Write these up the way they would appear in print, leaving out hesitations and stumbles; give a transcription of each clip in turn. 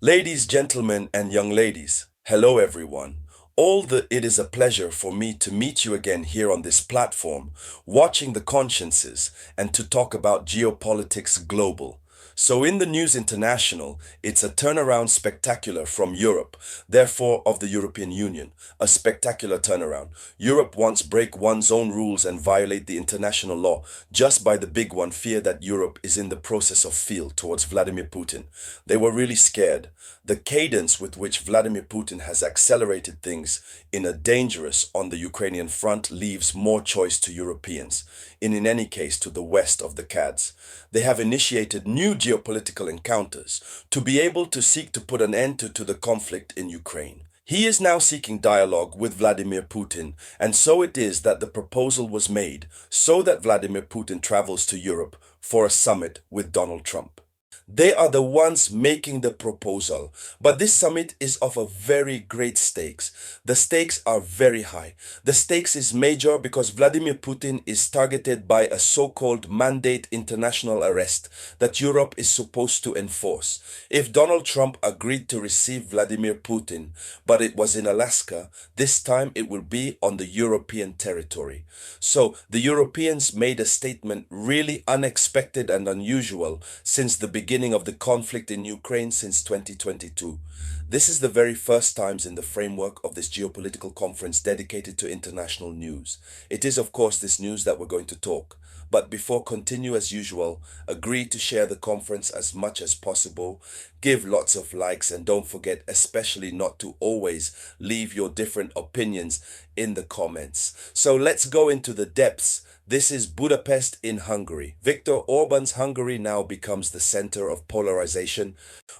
Ladies, gentlemen, and young ladies, hello everyone. It is a pleasure for me to meet you again here on this platform, watching the consciences and to talk about geopolitics global. So in the news international, it's a turnaround spectacular from Europe, therefore of the European Union, a spectacular turnaround. Europe once break one's own rules and violate the international law just by the big one fear that Europe is in the process of field towards Vladimir Putin. They were really scared. The cadence with which Vladimir Putin has accelerated things in a dangerous on the Ukrainian front leaves more choice to Europeans, in any case to the west of the CADs. They have initiated new geopolitical encounters to be able to seek to put an end to the conflict in Ukraine. He is now seeking dialogue with Vladimir Putin, and so it is that the proposal was made so that Vladimir Putin travels to Europe for a summit with Donald Trump. They are the ones making the proposal. But this summit is of a very great stakes. The stakes are very high. The stakes is major because Vladimir Putin is targeted by a so-called mandate international arrest that Europe is supposed to enforce. If Donald Trump agreed to receive Vladimir Putin, but it was in Alaska, this time it will be on the European territory. So the Europeans made a statement really unexpected and unusual since the beginning of the conflict in Ukraine since 2022. This is the very first times in the framework of this geopolitical conference dedicated to international news. It is of course this news that we're going to talk. But before continue as usual, agree to share the conference as much as possible, give lots of likes and don't forget especially not to always leave your different opinions in the comments. So let's go into the depths. This is Budapest in Hungary. Viktor Orban's Hungary now becomes the center of polarization,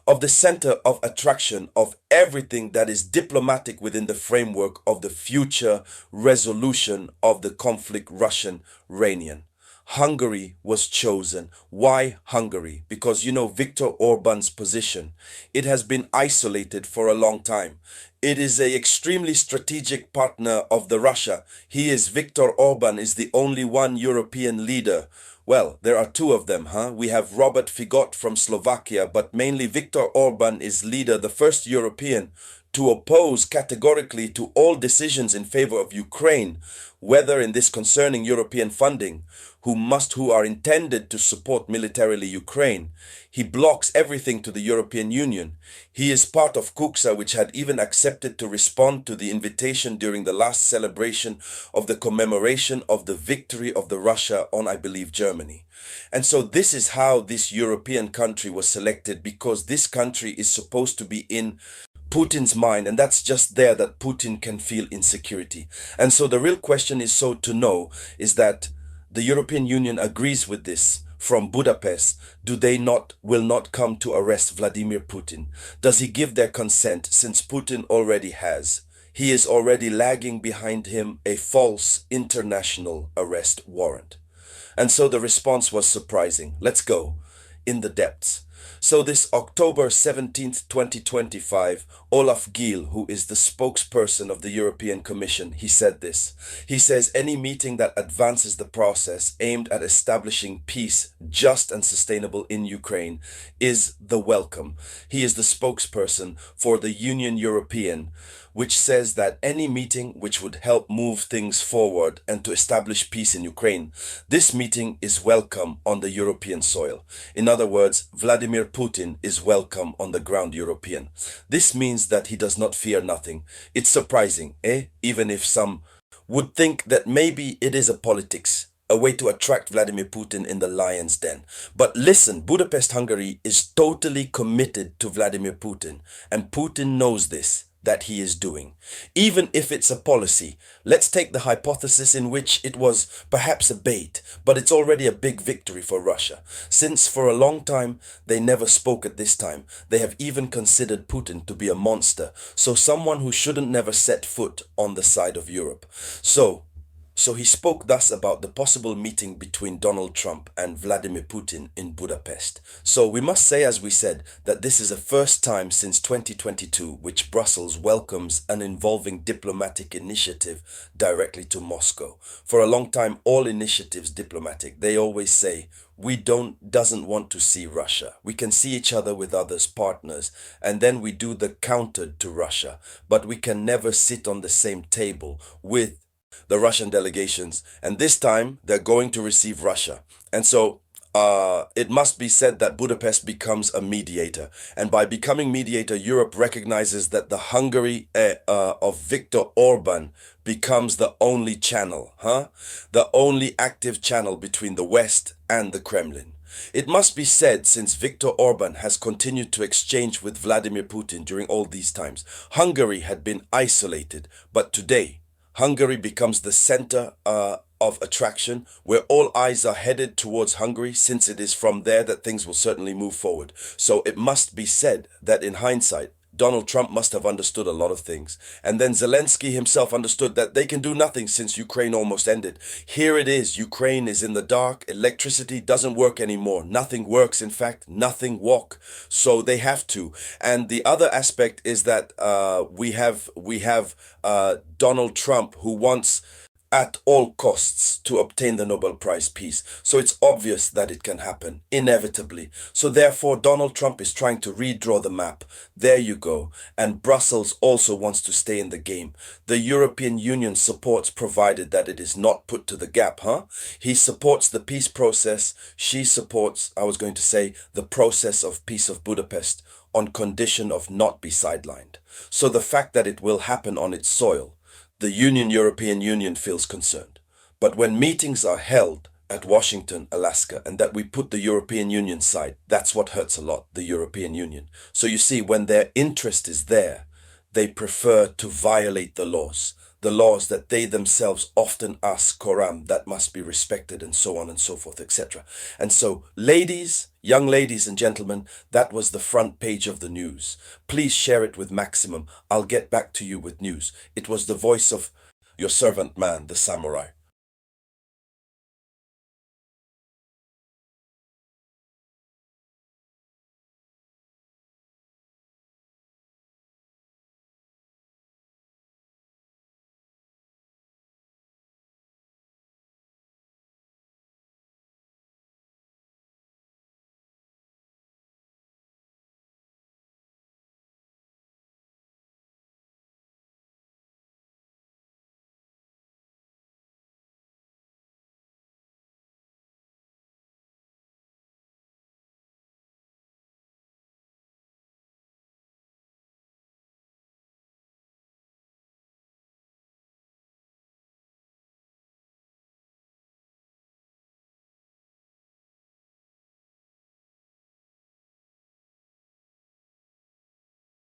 of the center of attraction of everything that is diplomatic within the framework of the future resolution of the conflict Russian-Iranian. Hungary was chosen. Why Hungary? Because you know Viktor Orban's position. It has been isolated for a long time. It is a extremely strategic partner of the Russia. Viktor Orban is the only one European leader. Well, there are two of them, huh? We have Robert Figot from Slovakia, but mainly Viktor Orban is leader, the first European to oppose categorically to all decisions in favor of Ukraine, whether in this concerning European funding, who are intended to support militarily Ukraine. He blocks everything to the European Union. He is part of Kuksa, which had even accepted to respond to the invitation during the last celebration of the commemoration of the victory of the Russia on, I believe, Germany. And so this is how this European country was selected, because this country is supposed to be in Putin's mind, and that's just there that Putin can feel insecurity. And so the real question is is that the European Union agrees with this from Budapest. Will not come to arrest Vladimir Putin? Does he give their consent since Putin already has? He is already lagging behind him a false international arrest warrant. And so the response was surprising. Let's go in the depths. So this October 17th, 2025, Olaf Giel, who is the spokesperson of the European Commission, he said this. He says any meeting that advances the process aimed at establishing peace, just and sustainable in Ukraine is the welcome. He is the spokesperson for the Union European, which says that any meeting which would help move things forward and to establish peace in Ukraine, this meeting is welcome on the European soil. In other words, Vladimir Putin is welcome on the ground European. This means that he does not fear nothing. It's surprising, eh? Even if some would think that maybe it is a politics, a way to attract Vladimir Putin in the lion's den. But listen, Budapest, Hungary is totally committed to Vladimir Putin, and Putin knows this, that he is doing. Even if it's a policy, let's take the hypothesis in which it was perhaps a bait, but it's already a big victory for Russia, since for a long time they never spoke at this time. They have even considered Putin to be a monster, so someone who shouldn't never set foot on the side of Europe. So he spoke thus about the possible meeting between Donald Trump and Vladimir Putin in Budapest. So we must say, as we said, that this is the first time since 2022 which Brussels welcomes an involving diplomatic initiative directly to Moscow. For a long time, all initiatives diplomatic, they always say, we doesn't want to see Russia. We can see each other with others, partners, and then we do the counter to Russia. But we can never sit on the same table with the Russian delegations. And this time they're going to receive Russia. And so it must be said that Budapest becomes a mediator. And by becoming mediator, Europe recognizes that the Hungary of Viktor Orban becomes the only channel, the only active channel between the West and the Kremlin. It must be said, since Viktor Orban has continued to exchange with Vladimir Putin during all these times, Hungary had been isolated. But today, Hungary becomes the center of attraction where all eyes are headed towards Hungary, since it is from there that things will certainly move forward. So it must be said that in hindsight, Donald Trump must have understood a lot of things. And then Zelensky himself understood that they can do nothing since Ukraine almost ended. Here it is. Ukraine is in the dark. Electricity doesn't work anymore. Nothing works. In fact, nothing walk. So they have to. And the other aspect is that we have Donald Trump, who wants at all costs to obtain the Nobel Prize Peace. So it's obvious that it can happen, inevitably. So therefore, Donald Trump is trying to redraw the map. There you go. And Brussels also wants to stay in the game. The European Union supports, provided that it is not put to the gap, He supports the peace process. She supports, I was going to say, the process of peace of Budapest, on condition of not be sidelined. So the fact that it will happen on its soil, the European Union feels concerned. But when meetings are held at Washington, Alaska, and that we put the European Union side, that's what hurts a lot, the European Union. So you see, when their interest is there, they prefer to violate the laws that they themselves often ask Koram, that must be respected, and so on and so forth, etc. And so, ladies, young ladies and gentlemen, that was the front page of the news. Please share it with Maximum. I'll get back to you with news. It was the voice of your servant man, the samurai.